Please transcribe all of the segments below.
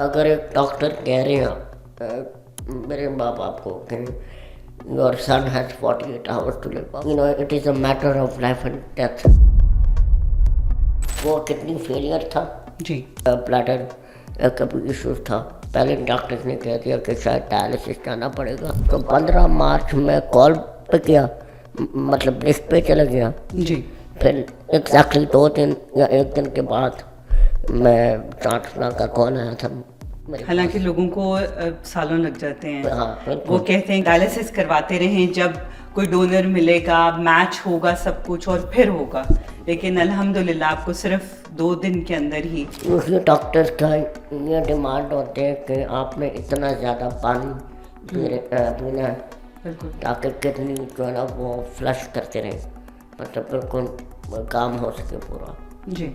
اگر ایک ڈاکٹر کہہ رہے ہیں میرے ماں باپ کو کہ your son has 48 hours to live, it is a matter of life and death. وہ کتنی فیلئر تھا جی، بلیڈر کبھی ایشوز تھا. پہلے ڈاکٹر نے کہہ دیا کہ شاید ڈائلسس جانا پڑے گا. تو 15 مارچ میں کال پہ کیا، مطلب لسٹ پہ چلا گیا. جی، پھر ایگزیکٹلی 2 دن یا 1 دن کے بعد میں ٹرانسپلانٹ کا کال آیا تھا. حالانکہ لوگوں کو سالوں لگ جاتے ہیں. ہاں بالکل. وہ کہتے ہیں ڈائلسس کرواتے رہیں، جب کوئی ڈونر ملے گا، میچ ہوگا، سب کچھ اور پھر ہوگا. لیکن الحمدللہ آپ کو صرف 2 دن کے اندر ہی. دوسرے ڈاکٹرس کا یہ ڈیمانڈ ہوتے ہیں کہ آپ نے اتنا زیادہ پانی پینا ہے بالکل تاکہ کڈنی جو ہے نا وہ فلش کرتے رہیں، مطلب بالکل کام ہو سکے پورا. جی.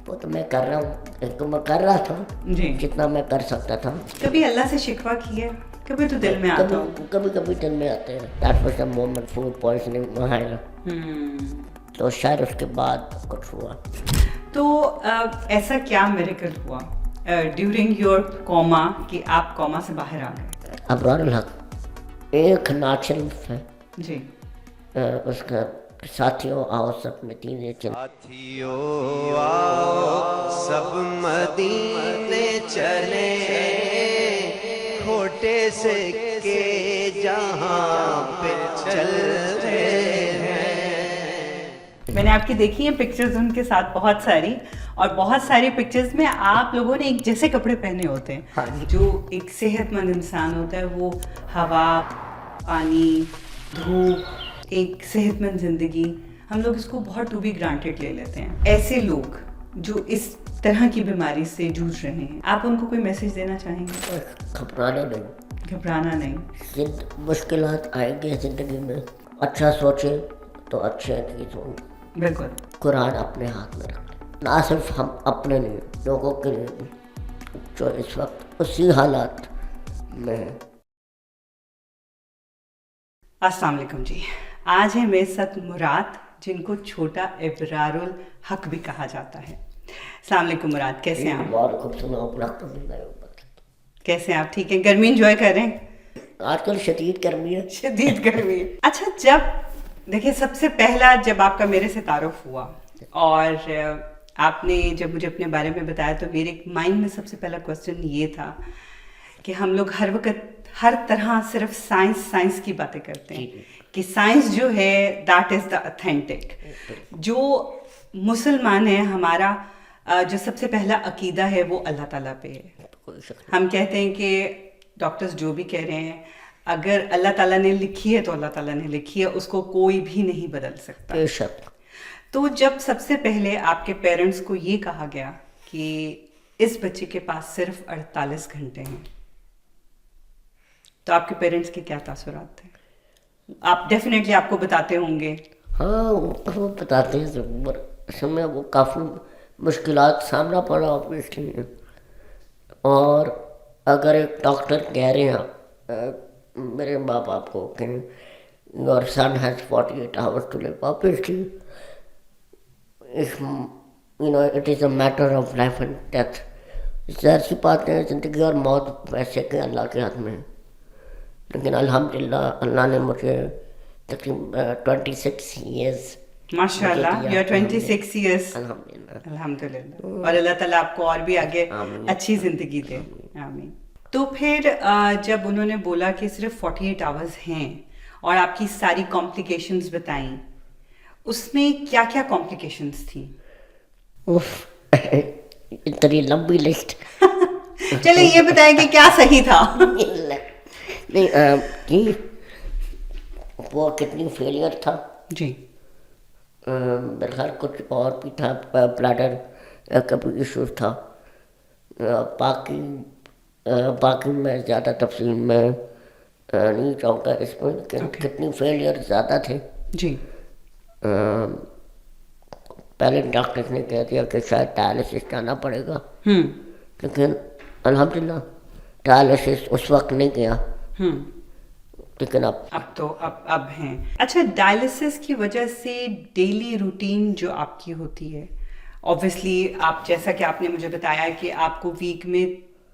وہ تو میں کر رہا ہوں، ایک تو میں کر رہا تھا جی. جتنا میں کر سکتا تھا. کبھی اللہ سے شکوہ کیا؟ کبھی تو دل میں آتا ہو. کبھی کبھی دل میں آتے ہیں. That was a moment, food poisoning وہاں تو شاید اس کے بعد کچھ ہوا. تو ایسا کیا میریکل ہوا ڈیورنگ یور کوما کہ آپ کوما سے باہر آ گئے؟ ابرار الحق ایک ناچل ہے جی. اس کا ساتھیوں آؤ سب مدینے چلے. ساتھیوں آؤ سب مدینے چلے، کھوٹے سکے جہاں پہ چل رہے ہیں. میں نے آپ کی دیکھی ہیں پکچرز ان کے ساتھ بہت ساری، اور بہت ساری پکچرز میں آپ لوگوں نے ایک جیسے کپڑے پہنے ہوتے ہیں. جو ایک صحت مند انسان ہوتا ہے وہ ہوا، پانی، دھوپ، ایک صحت مند زندگی، ہم لوگ اس کو بہت ٹو بی گرانٹیڈ لے لیتے ہیں. ایسے لوگ جو اس طرح کی بیماری سے جوجھ رہے ہیں، آپ ان کو کوئی میسج دینا چاہیں گے؟ گھبرانا نہیں، گھبرانا نہیں. مشکلات آئیں گے زندگی میں، اچھا سوچے تو اچھے چیز ہوں. بالکل. قرآن اپنے ہاتھ میں رکھ لیں، نہ صرف ہم اپنے لیے، لوگوں کے لیے بھی جو اس وقت اسی حالات میں ہیں. السلام علیکم جی. آج ہے میرے ساتھ مراد، جن کو چھوٹا ابرار الحق بھی کہا جاتا ہے. السلام علیکم مراد، کیسے ہیں آپ؟ وعلیکم السلام ورحمۃ اللہ وبرکاتہ. کیسے ہیں آپ؟ ٹھیک ہیں؟ گرمی انجوائے کر رہے ہیں؟ آج کل شدید گرمی ہے. شدید گرمی ہے. اچھا، جب دیکھیں سب سے پہلا جب آپ کا میرے سے تعارف ہوا اور آپ نے جب مجھے اپنے بارے میں بتایا تو میرے مائنڈ میں سب سے پہلا کوسچن یہ تھا کہ ہم لوگ ہر وقت ہر طرح صرف سائنس کی باتیں کرتے ہیں کہ سائنس جو ہے دیٹ از دا اتھینٹک. جو مسلمان ہے ہمارا جو سب سے پہلا عقیدہ ہے وہ اللہ تعالیٰ پہ ہے. ہم کہتے ہیں کہ ڈاکٹرز جو بھی کہہ رہے ہیں، اگر اللہ تعالیٰ نے لکھی ہے تو اللہ تعالیٰ نے لکھی ہے، اس کو کوئی بھی نہیں بدل سکتا. بے شک. تو جب سب سے پہلے آپ کے پیرنٹس کو یہ کہا گیا کہ اس بچے کے پاس صرف 48 گھنٹے ہیں، تو آپ کے پیرنٹس کے کیا تاثرات تھے؟ آپ ڈیفینیٹلی آپ کو بتاتے ہوں گے. ہاں وہ بتاتے ہیں ضرور. اصل میں وہ کافی مشکلات سامنا پڑا اوبویسلی. اور اگر ایک ڈاکٹر کہہ رہے ہیں میرے ماں باپ کو کہ your son has 48 hours to live, obviously it is a matter of life and death. ظاہر سی بات ہے زندگی اور موت ویسے کہ اللہ کے ہاتھ میں ہے. لیکن الحمدللہ اللہ نے مجھے تقریباً 26 ایئرز ماشاء اللہ. You are 26 years. الحمدللہ. اور اللہ تعالیٰ آپ کو اور بھی آگے اچھی زندگی دے. آمین. تو پھر جب انہوں نے بولا کہ صرف 48 آورز ہیں اور آپ کی ساری کمپلیکیشنز بتائیں، اس میں کیا کیا کمپلیکیشنز تھیں؟ اتنی لمبی لسٹ. چلے یہ بتائیں کہ کیا صحیح تھا. نہیں وہ کتنی فیلئر تھا. جی. میرے خیال کچھ اور بھی تھا، بلیڈر کبھی ایشوز تھا. باقی میں زیادہ تفصیل میں نہیں چاہوں گا اس میں کہ کتنی فیلئر زیادہ تھے. جی. پہلے ڈاکٹر نے کہہ دیا کہ شاید ڈائلسس جانا پڑے گا، لیکن الحمدللہ ڈائلسس اس وقت نہیں گیا. لیکن اب ہیں. اچھا، ڈائلسس کی وجہ سے ڈیلی روٹین جو آپ کی ہوتی ہے، اوبویسلی آپ جیسا کہ آپ نے مجھے بتایا کہ آپ کو ویک میں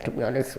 to be honest.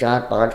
4-5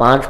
5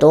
2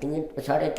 3.5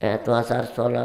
2016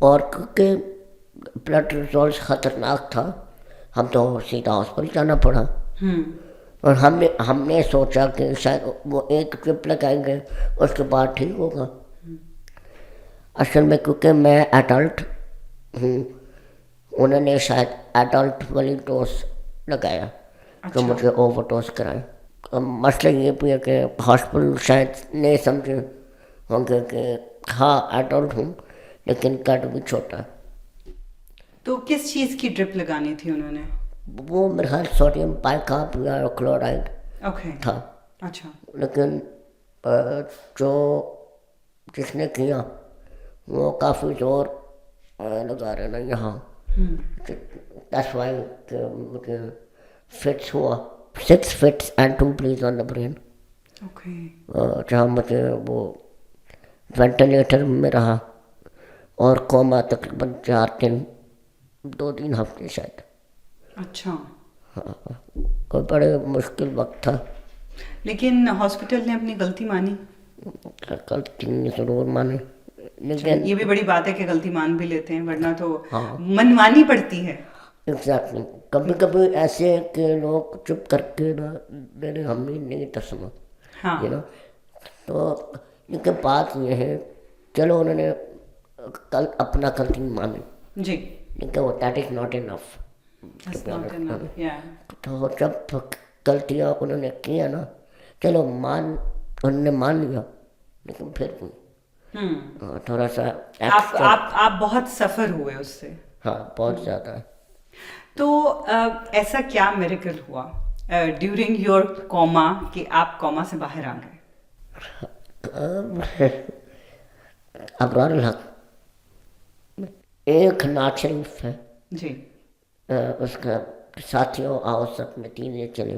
اور کیونکہ بلڈ ریزلٹس خطرناک تھا ہم تو سیدھا ہاسپٹل جانا پڑا. اور ہم نے سوچا کہ شاید وہ ایک ٹرپ لگائیں گے اس کے بعد ٹھیک ہوگا. اصل میں کیونکہ میں ایڈلٹ ہوں, انہوں نے شاید ایڈلٹ والی ڈوز لگایا تو مجھے اوور ڈوز کرائیں. مسئلہ یہ بھی ہے کہ ہاسپٹل شاید نہیں سمجھے ہوں گے کہ ہاں ایڈلٹ ہوں لیکن کٹ بھی چھوٹا. تو کس چیز کی ڈرپ لگانی تھی انہوں نے؟ وہ میرے خیال سوڈیم بائیکارب یا کلورائڈ تھا. اچھا. لیکن جو جس نے کیا وہ کافی زور لگا رہے نا یہاں. That's why مجھے فٹس ہوا 6 fits and 2 bleeds on the brain. جہاں مجھے وہ وینٹیلیٹر میں رہا اور کوما تقریباً 4 دن 2-3 ہفتے شاید. اچھا. ہاں کوئی بڑے مشکل وقت تھا. لیکن ہاسپٹل نے اپنی غلطی مانی؟ غلطی ضرور مانی لیکن یہ بھی بڑی بات ہے کہ غلطی مان بھی لیتے ہیں, ورنہ تو منوانی پڑتی ہے. ایگزیکٹلی. کبھی کبھی ایسے کہ لوگ چپ کر کے نا میرے ہم ہی نہیں تسما یو نو. تو لیکن بات یہ ہے چلو انہوں نے کل اپنا غلطی مانی جی, لیکن وہ دیٹ از ناٹ انف. تو جب غلطیاں انہوں نے کیا نا چلو انہوں نے مان لیا لیکن پھر تھوڑا سا آپ بہت سفر ہوئے اس سے. ہاں بہت زیادہ. تو ایسا کیا میریکل ہوا ڈیورنگ یور کوما کہ آپ کوما سے باہر آ گئے؟ ابرار الحق ایک نعت شریف ہے جی, اس کا ساتھیوں آؤ سب مدینے چلے.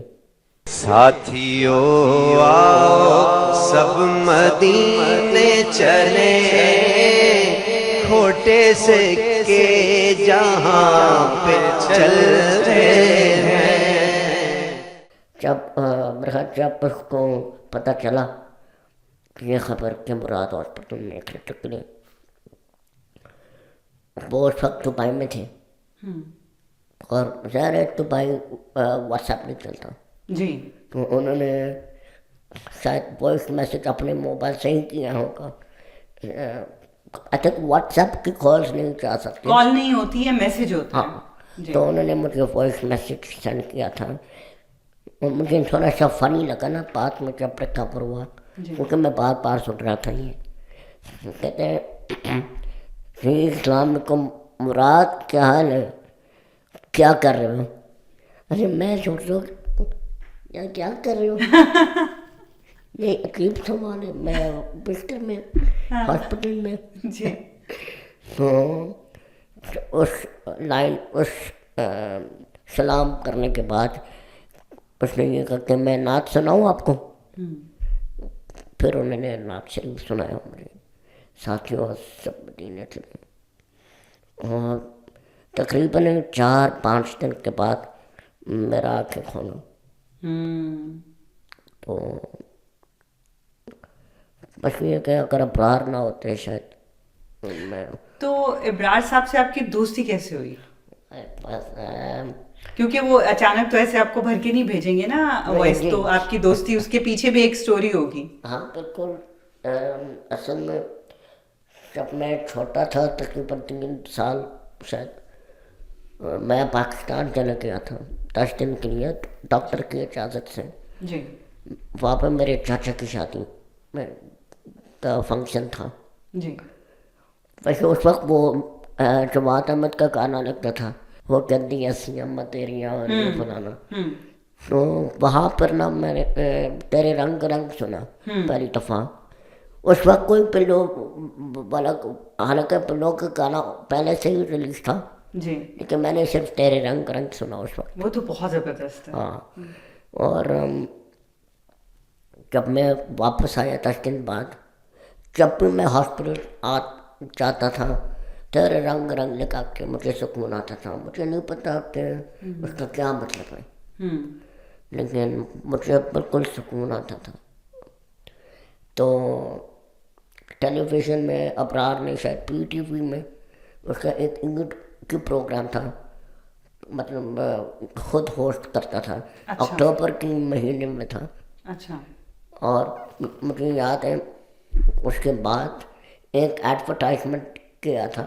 ساتھیوں آؤ سب مدینے چلے, کھوٹے سے کے جہاں پہ چل رہے ہیں. جب اس کو پتہ چلا کہ یہ خبر کہ مراد ہاسپٹل میں کریٹیکلی, وہ اس وقت دبئی میں تھے اور ظاہر ہے دبئی واٹس ایپ نہیں چلتا جی, تو انہوں نے شاید وائس میسج اپنے موبائل سے ہی کیا ہوگا. آئی تھنک واٹس ایپ کی کالز نہیں جا سکتی, کال نہیں ہوتی ہے, میسج ہوتا ہے. ہاں تو انہوں نے مجھے وائس میسج سینڈ کیا تھا. مجھے تھوڑا سا فنی لگا نا بات میں جب ریکور ہوا کیونکہ میں بار بار سن رہا تھا. یہ کہتے ہیں جی السلام علیکم مراد کیا حال ہے, کیا کر رہے ہو؟ ارے میں سوچ رہا ہوں کیا کر رہے ہو, یہ عجیب سوال ہے. میں بستر میں ہاسپٹل میں. جی, تو اس لائن اس سلام کرنے کے بعد اس نے یہ کہا کہ میں نعت سناؤں آپ کو. پھر انہوں نے نعت شریف سنایا مجھے, ساتھیوں سب مدینے چلے. اور تقریباً 4-5 دن کے بعد میرا آنکھیں کھولا. تو بس یہ کہ اگر ابرار نہ ہوتے شاید میں. تو ابرار صاحب سے آپ کی دوستی کیسے ہوئی؟ کیونکہ وہ اچانک تو ایسے آپ کو بھر کے نہیں بھیجیں گے نا وائس, تو آپ کی دوستی اس کے پیچھے بھی ایک سٹوری ہوگی. ہاں بالکل. اصل میں جب میں چھوٹا تھا تقریباً 3 سال شاید, میں پاکستان چلا گیا تھا 10 دن کے لیے ڈاکٹر کی اجازت سے. جی, وہاں پہ میرے چاچا کی شادی میں کا فنکشن تھا. جی, ویسے اس وقت وہ جماعت احمد کا گانا لگتا تھا, وہ گندی ہنسیاں متیریاں اور یہ فلانا. تو وہاں پر نا میں نے تیرے رنگ رنگ سنا پہلی دفعہ. اس وقت کوئی پلو والا, حالانکہ پلو کا گانا پہلے سے ہی ریلیز تھا جی, لیکن میں نے صرف تیرے رنگ رنگ سنا اس وقت. وہ تو بہت زبردست ہے. ہاں, اور جب میں واپس آیا 10 دن بعد, جب بھی میں ہاسپٹل جاتا تھا تیرے رنگ رنگ لگا کے مجھے سکون آتا تھا. مجھے نہیں پتا کہ اس کا کیا مطلب ہے لیکن مجھے بالکل سکون آتا تھا. تو ٹیلی ویژن میں ابرار نے شاید PTV میں اس کا ایک عید کی پروگرام تھا, مطلب خود ہوسٹ کرتا تھا, اکتوبر کے مہینے میں تھا. اچھا. اور مجھے یاد ہے اس کے بعد ایک ایڈورٹائزمنٹ کیا تھا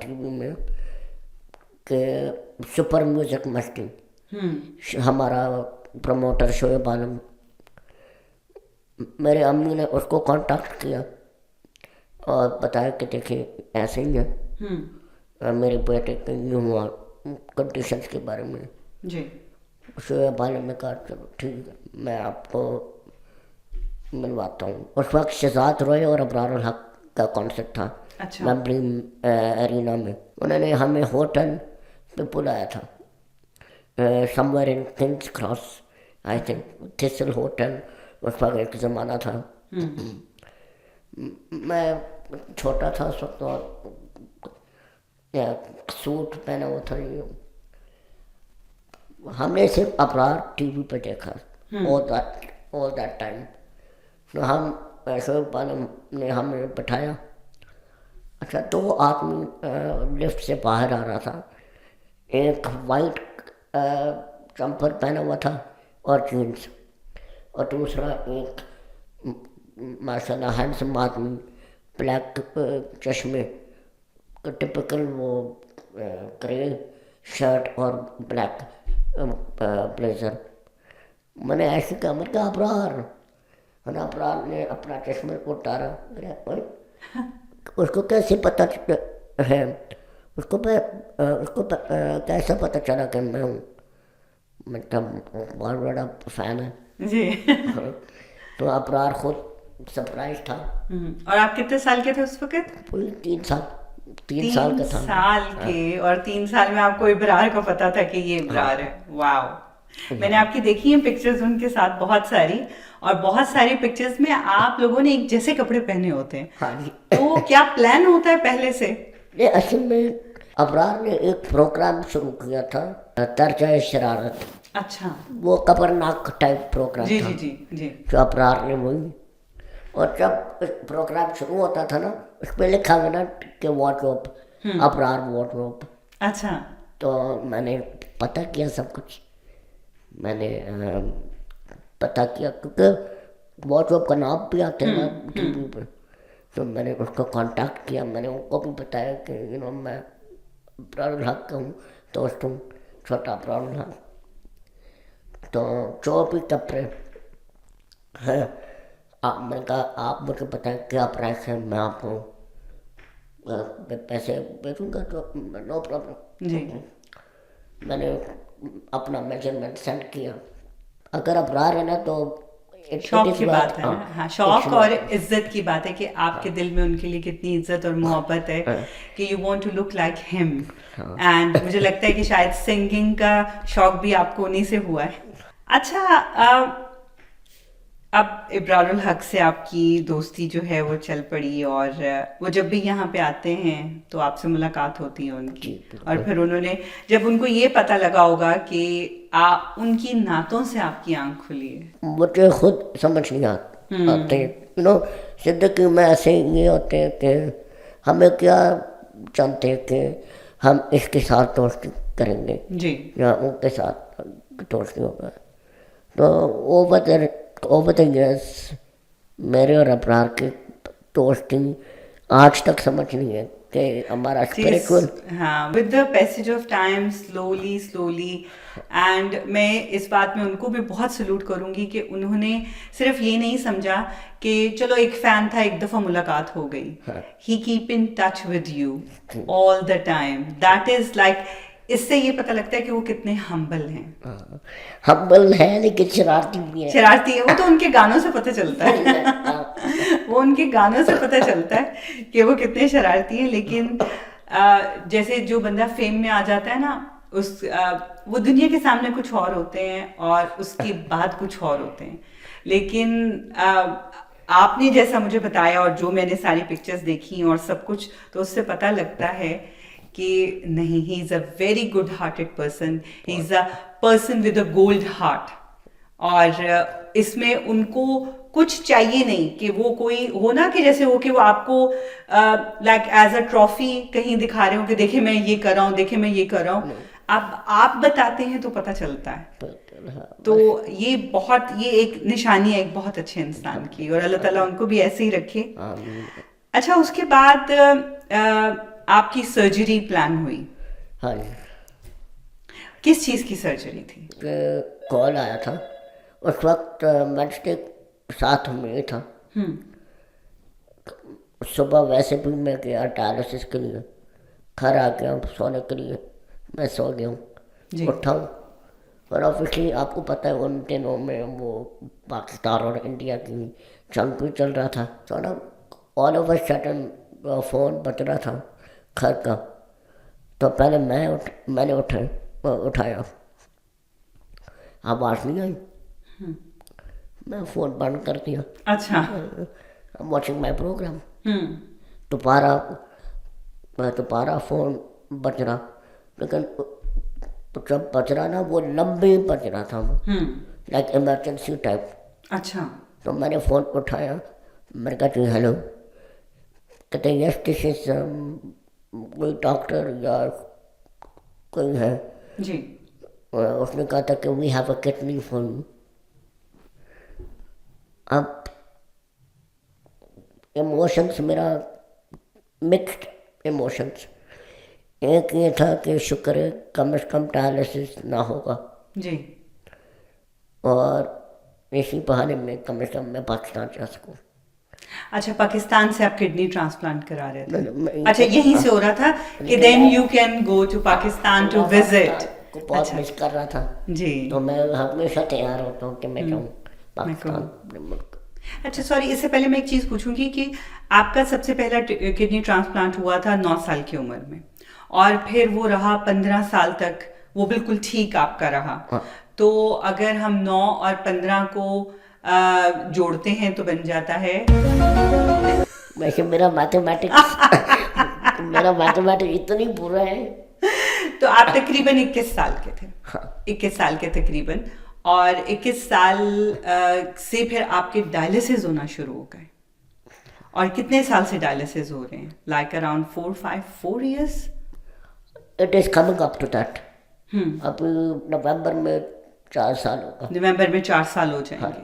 ٹی وی میں کہ سپر میوزک مستی, ہمارا پروموٹر شعیب عالم, میرے امی نے اس کو کانٹیکٹ کیا اور بتایا کہ دیکھیے ایسے ہی ہے, میرے بیٹے کا یہ ہوا کنڈیشنس کے بارے میں. جی. شعیب عالم نے کہا چلو ٹھیک ہے میں آپ کو ملواتا ہوں. اس وقت شہزاد روئے اور ابرار الحق کا کانسرٹ تھا میمبری ایرینا میں. انہوں نے ہمیں ہوٹل پہ بلایا تھا, somewhere in Kings Cross I think, Thistle hotel اس وقت ایک زمانہ تھا. میں چھوٹا تھا اس وقت اور سوٹ پہنا ہوا تھا. ہم نے صرف ابرار ٹی وی پہ دیکھا all that time. تو ہم شعیب عالم نے ہمیں بٹھایا. اچھا 2 آدمی لفٹ سے باہر آ رہا تھا, ایک وائٹ جمپر پہنا ہوا تھا اور جینس, اور دوسرا ایک ماشاء اللہ ہینڈسم آدمی, بلیک چشمے, ٹپکل وہ گرے شرٹ اور بلیک بلیزر. میں نے ایسے کہا, میں کہا ابرار, ابرار نے اپنا چشمہ کو اتارا. اس کو کیسے پتہ ہے, اس کو کیسا پتہ چلا کہ میں ہوں؟ مطلب بہت بڑا فین ہے جی. تو ابرار خود سرپرائز تھا. اور آپ کتنے سال کے تھے اس وقت؟ کوئی 3 سال کا تھا. 3 سال کے, اور 3 سال میں آپ کو ابرار کا پتا تھا کہ یہ ابرار ہے. واو. میں نے آپ کی دیکھی ہیں پکچرز ان کے ساتھ بہت ساری, اور بہت ساری پکچرز میں آپ لوگوں نے ایک جیسے کپڑے پہنے ہوتے ہیں. تو کیا پلان ہوتا ہے پہلے سے؟ اصل میں ابرار نے ایک پروگرام شروع کیا تھا درجۂ شرارت. اچھا. وہ خبرناک ٹائپ پروگرام تھا. جی جی جی. جو ابرار نے وہی, اور جب پروگرام شروع ہوتا تھا نا اس پہ لکھا ہوا نا کہ واردروب, ابرار واردروب. اچھا. تو میں نے پتہ کیا سب کچھ, میں نے پتہ کیا کیونکہ واردروب کا نام بھی آتے ہیں نا ٹی وی پہ. تو میں نے اس کو کانٹیکٹ کیا, میں نے ان کو بھی بتایا کہ میں ابرار الحق کا ہوں, دوست ہوں, چھوٹا ابرار الحق. تو جو بھی کپڑے ہیں میں نے کہا آپ مجھے بتائیں کیا پرائس ہے, میں آپ کو پیسے بھیجوں گا تو نو پرابلم. جی. میں نے اپنا میجرمنٹ سینڈ کیا. اگر ابرار ہے نا تو شوق کی بات ہے, ہاں شوق اور عزت کی بات ہے کہ آپ کے دل میں ان کے لیے کتنی عزت اور محبت ہے کہ you want to look like ہم. اینڈ مجھے لگتا ہے کہ شاید سنگنگ کا شوق بھی آپ کو انہیں سے ہوا ہے. اچھا, اب ابرار الحق سے آپ کی دوستی جو ہے وہ چل پڑی, اور وہ جب بھی یہاں پہ آتے ہیں تو آپ سے ملاقات ہوتی ہے ان کی, اور پھر انہوں نے جب ان کو یہ پتہ لگا ہوگا کہ ان کی نعتوں سے آپ کی آنکھ کھلی ہے. مجھے خود سمجھ نہیں آتے زندگی میں ایسے یہ ہوتے ہیں کہ ہمیں کیا جانتے ہیں کہ ہم اس کے ساتھ دوستی کریں گے جی یا ان کے ساتھ دوستی ہوگا. تو اوور دا ایئرس میرے اور ابرار کی دوستی آج تک سمجھ نہیں ہے کہ ہمارا اسپریچول. ہاں, with the passage of time slowly. And میں اس بات میں ان کو بھی بہت سلوٹ کروں گی کہ انہوں نے صرف یہ نہیں سمجھا کہ چلو ایک فین تھا, ایک دفعہ ملاقات ہو گئی. He keep in touch with you all the time. That is like, اس سے یہ پتہ لگتا ہے کہ وہ کتنے ہمبل ہیں. ہمبل ہے لیکن شرارتی بھی ہے. شرارتی ہے, وہ تو ان کے گانوں سے پتہ چلتا ہے. وہ ان کے گانوں سے پتہ چلتا ہے کہ وہ کتنے شرارتی ہیں. لیکن جیسے جو بندہ فیم میں آ جاتا ہے نا, وہ دنیا کے سامنے کچھ اور ہوتے ہیں اور اس کے بعد کچھ اور ہوتے ہیں. لیکن آپ نے جیسا مجھے بتایا اور جو میں نے ساری پکچرز دیکھی اور سب کچھ, تو اس سے پتہ لگتا ہے کہ نہیں, he is a very good hearted person, he is a person with a gold heart. اور اس میں ان کو کچھ چاہیے نہیں کہ وہ کوئی ہو نا کہ جیسے ہو کہ وہ آپ کو لائک ایز اے ٹرافی کہیں دکھا رہے ہو کہ دیکھیں میں یہ کر رہا ہوں، دیکھیں میں یہ کر رہا ہوں. آپ بتاتے ہیں تو پتہ چلتا ہے. تو یہ ایک نشانی ہے ایک بہت اچھے انسان کی، اور اللہ تعالیٰ ان کو بھی ایسے ہی رکھے. اچھا، اس کے بعد آپ کی سرجری پلان ہوئی. ہاں جی. کس چیز کی سرجری تھی؟ کال آیا تھا اس وقت، وینسڈے ساتھ میں ہی تھا. صبح ویسے بھی میں گیا ڈائلسس کے لیے، گھر آ گیا سونے کے لیے، میں سو گیا ہوں. اٹھا ہوں اور آبویسلی آپ کو پتہ ہے ان دنوں میں وہ پاکستان اور انڈیا کی جنگ بھی چل رہا تھا. تو نا آل اوور سڈن فون بج رہا تھا گھر کا. تو پہلے میں نے اٹھایا، آواز نہیں آئی، میں فون بند کر دیا. اچھا. Watching my program. دوبارہ فون بج رہا، لیکن جب بج رہا نا وہ لمبے بج رہا تھا، لائک ایمرجنسی ٹائپ. اچھا. تو میں نے فون اٹھایا، میں نے کہا جی ہیلو. کہتے ہیں یس دس از کوئی ڈاکٹر یا کوئی ہے جی. اس نے کہا تھا کہ we have a kidney for you. اب ایموشنس میرا مکسڈ ایموشنس. ایک یہ تھا کہ شکر ہے کم از کم ڈائلسس نہ ہوگا، جی. اور اسی بہانے میں کم از کم میں پاکستان جا سکوں. اچھا، پاکستان سے آپ کڈنی ٹرانسپلانٹ کرا رہے تھے؟ اچھا، یہیں سے ہو رہا تھا کہ then you can go to Pakistan to visit. کو بہت مس کر رہا تھا جی. تو میں ہمیشہ تیار ہوتا ہوں کہ میں جاؤں پاکستان اپنے ملک. اچھا سوری، اس سے پہلے میں ایک چیز پوچھوں گی کہ آپ کا سب سے پہلا کڈنی ٹرانسپلانٹ ہوا تھا 9 سال کی عمر میں، اور پھر وہ رہا 15 سال تک، وہ بالکل ٹھیک آپ کا رہا. تو اگر ہم 9 اور 15 کو جوڑتے ہیں تو بن جاتا ہے، ویسے میرا میتھمیٹکس اتنی برا ہے. تو آپ تقریباً 21 سال کے تھے. 21 سال کے تقریباً. اور 21 سال سے پھر آپ کے ڈائلسز ہونا شروع ہو گئے. اور کتنے سال سے ڈائلسز ہو رہے ہیں؟ Like around 4 years. It is coming up to that. اب نومبر میں 4 سال ہوگا. نومبر میں 4 سال ہو جائیں گے.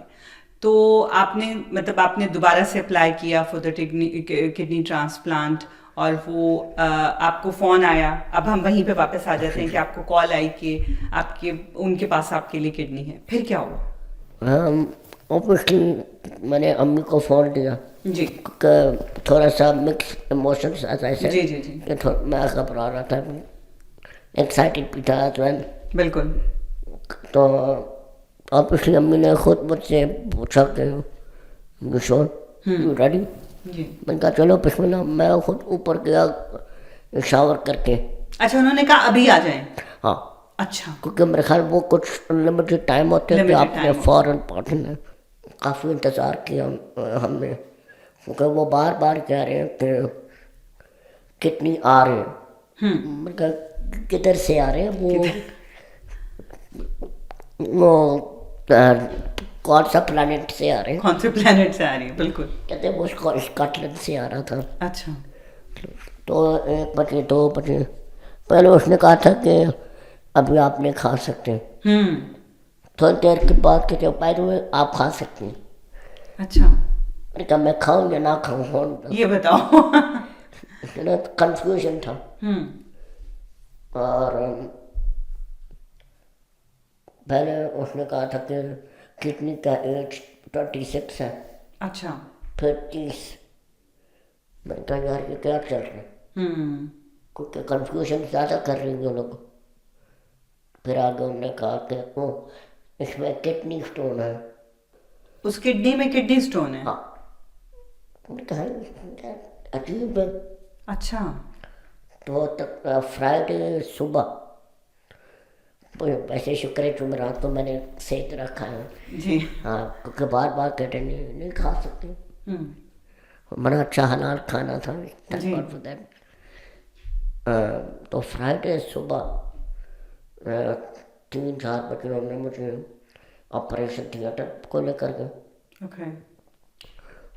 تو آپ نے مطلب آپ نے دوبارہ سے اپلائی کیا فور دا کڈنی ٹرانسپلانٹ، اور وہ آپ کو فون آیا. اب ہم وہیں پہ واپس آ جاتے ہیں کہ آپ کو کال آئی کہ ان کے پاس آپ کے لیے کڈنی ہے. پھر کیا ہوا؟ اوبویسلی میں نے امی کو فون دیا. جی. کہ تھوڑا سا مکس ایموشنس ایسے جی جی جی. کہ میں گھبرا رہا تھا، ایکسائٹیڈ بھی تھا. بالکل. تو اوبویسلی امی نے خود مجھ سے پوچھا کہ شور یو ریڈی؟ میں نے کہا چلو بسم اللہ. میں خود اوپر گیا شاور کر کے. اچھا، انہوں نے کہا ابھی آ جائیں؟ ہاں. اچھا. کیونکہ میرے خیال وہ کچھ لمیٹڈ ٹائم ہوتے ہیں کہ آپ نے فوراً پہنچنا ہے. کافی انتظار کیا ہم نے، کیونکہ وہ بار بار کہہ رہے ہیں کہ کتنی آ رہے ہیں. میں نے کہا کدھر سے آ رہے ہیں؟ وہ کون سا پلانٹ سے آ رہے ہیں؟ کون سے پلانٹ سے آ رہی ہے؟ بالکل. کہتے ہیں وہ اسکاٹ لینڈ سے آ رہا تھا. اچھا. تو 1 بجے 2 بجے پہلے اس نے کہا تھا کہ ابھی آپ نہیں کھا سکتے. تھوڑی دیر کے بعد کہتے بائی دا وے آپ کھا سکتے ہیں. اچھا. میں نے کہا میں کھاؤں یا نہ کھاؤں؟ یہ بتاؤ. کنفیوژن تھا. اور پہلے اس نے کہا تھا کہ کڈنی کا ایج 26 ہے. اچھا. پھر 30. میں نے کہا یار یہ کیا چل رہا ہے، کیونکہ کنفیوژن زیادہ کر رہی ہیں لوگ. پھر آگے انہوں نے کہا کہ اس میں کڈنی اسٹون ہے. اس کڈنی میں کڈنی اسٹون ہے؟ ہاں. میں نے کہا عجیب ہے. اچھا. تو فرائیڈے صبح، ویسے شکر ہے جمعرات کو میں نے صحیح طرح کھایا. جی. ہاں، کیونکہ بار بار کہتے نہیں کھا سکتے. بڑا اچھا حلال کھانا تھا. تو فرائیڈے صبح 3-4 بجے انہوں نے مجھے آپریشن تھیٹر کو لے کر گئے.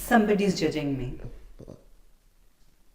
somebody is judging me,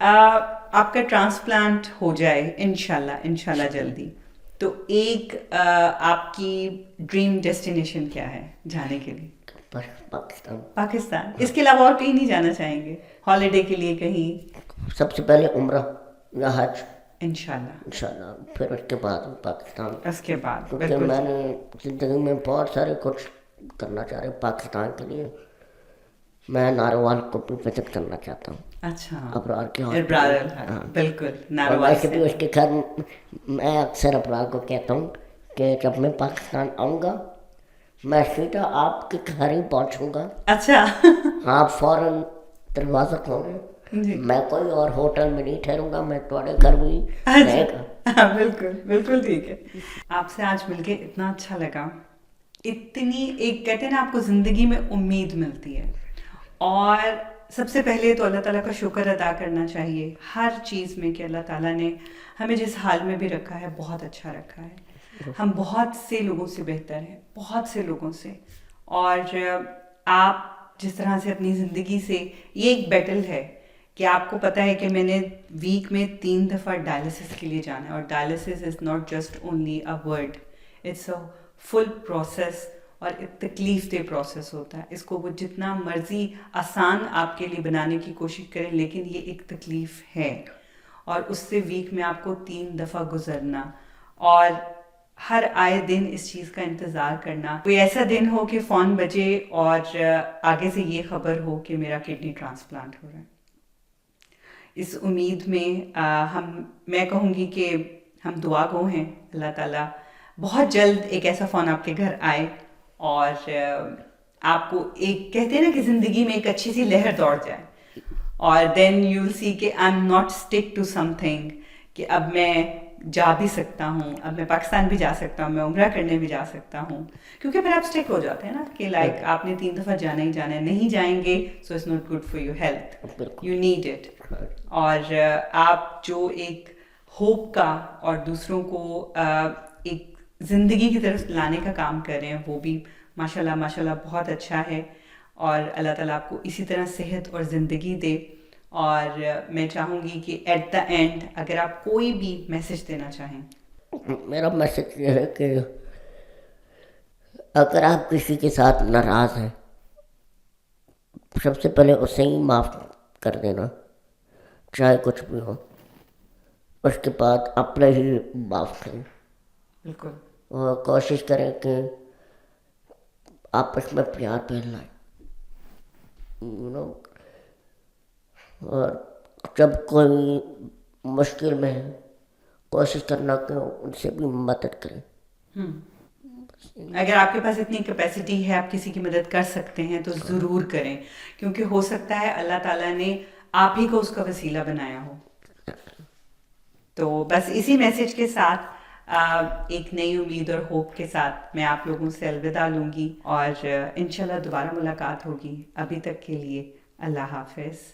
آپ کا ٹرانسپلانٹ ہو جائے انشاءاللہ جلدی، تو ایک آپ کی ڈریم ڈیسٹینیشن کیا ہے جانے کے لیے؟ پاکستان. پاکستان، اس کے علاوہ اور کہیں نہیں جانا چاہیں گے ہالیڈے کے لیے کہیں؟ سب سے پہلے عمرہ یا حج انشاءاللہ پھر اس کے بعد پاکستان. اس کے بعد کیونکہ بالکل. میں نے زندگی میں بہت سارے کچھ کرنا چاہ رہے پاکستان کے لیے. میں ناروال کو بھی وزٹ کرنا چاہتا ہوں. اچھا، ابرار کے بالکل اور ناروال ویسے بھی اس کے گھر میں اکثر ابرار کو کہتا ہوں کہ جب میں پاکستان آؤں گا میں سیدھا آپ کے گھر ہی پہنچوں گا. اچھا آپ فوراً دروازہ کھولیں. میں کوئی اور ہوٹل میں نہیں ٹھہروں گا، میں تمہارے گھر میں ہی رہے گا. بالکل ٹھیک ہے. آپ سے آج مل کے اتنا اچھا لگا. اتنی ایک کہتے ہیں نا آپ کو زندگی میں امید ملتی ہے، اور سب سے پہلے تو اللہ تعالیٰ کا شکر ادا کرنا چاہیے ہر چیز میں کہ اللہ تعالیٰ نے ہمیں جس حال میں بھی رکھا ہے بہت اچھا رکھا ہے. ہم بہت سے لوگوں سے بہتر ہیں، بہت سے لوگوں سے. اور آپ جس طرح سے اپنی زندگی سے، یہ ایک بیٹل ہے کہ آپ کو پتہ ہے کہ میں نے ویک میں 3 دفعہ ڈائلسس کے لیے جانا ہے، اور dialysis is not just only a word, it's a full process, اور ایک تکلیف دہ پروسیس ہوتا ہے. اس کو وہ جتنا مرضی آسان آپ کے لیے بنانے کی کوشش کریں، لیکن یہ ایک تکلیف ہے، اور اس سے ویک میں آپ کو 3 دفعہ گزرنا، اور ہر آئے دن اس چیز کا انتظار کرنا. کوئی ایسا دن ہو کہ فون بجے اور آگے سے یہ خبر ہو کہ میرا کڈنی ٹرانسپلانٹ ہو رہا ہے. اس امید میں میں کہوں گی کہ ہم دعا گو ہیں. اللہ تعالیٰ بہت جلد ایک ایسا فون آپ کے گھر آئے، اور آپ کو ایک کہتے ہیں نا کہ زندگی میں ایک اچھی سی لہر دوڑ جائے، اور دین یو ول سی کہ I am not stick to something, کہ اب میں جا بھی سکتا ہوں، اب میں پاکستان بھی جا سکتا ہوں، میں عمرہ کرنے بھی جا سکتا ہوں. کیونکہ پھر آپ اسٹک ہو جاتے ہیں نا کہ لائک آپ نے 3 دفعہ جانا ہی جانا ہے، نہیں جائیں گے so it's not good for your health, you need it. اور آپ جو ایک ہوپ کا اور دوسروں کو ایک زندگی کی طرف لانے کا کام کر رہے ہیں، وہ بھی ماشاءاللہ بہت اچھا ہے. اور اللہ تعالیٰ آپ کو اسی طرح صحت اور زندگی دے. اور میں چاہوں گی کہ ایٹ دا اینڈ اگر آپ کوئی بھی میسج دینا چاہیں. میرا میسج یہ ہے کہ اگر آپ کسی کے ساتھ ناراض ہیں، سب سے پہلے اسے ہی معاف کر دینا، چاہے کچھ بھی ہو. اس کے بعد اپنے ہی معاف کریں. بالکل. اور کوشش کریں کہ آپس میں پیار پھیل لائیں، اور جب کوئی مشکل میں ہے کوشش کرنا کہ ان سے بھی مدد کریں. اگر آپ کے پاس اتنی کیپیسٹی ہے آپ کسی کی مدد کر سکتے ہیں تو ضرور کریں، کیونکہ ہو سکتا ہے اللہ تعالیٰ نے آپ ہی کو اس کا وسیلہ بنایا ہو. تو بس اسی میسج کے ساتھ ایک نئی امید اور ہوپ کے ساتھ میں آپ لوگوں سے الوداع لوں گی، اور انشاءاللہ دوبارہ ملاقات ہوگی. ابھی تک کے لیے اللہ حافظ.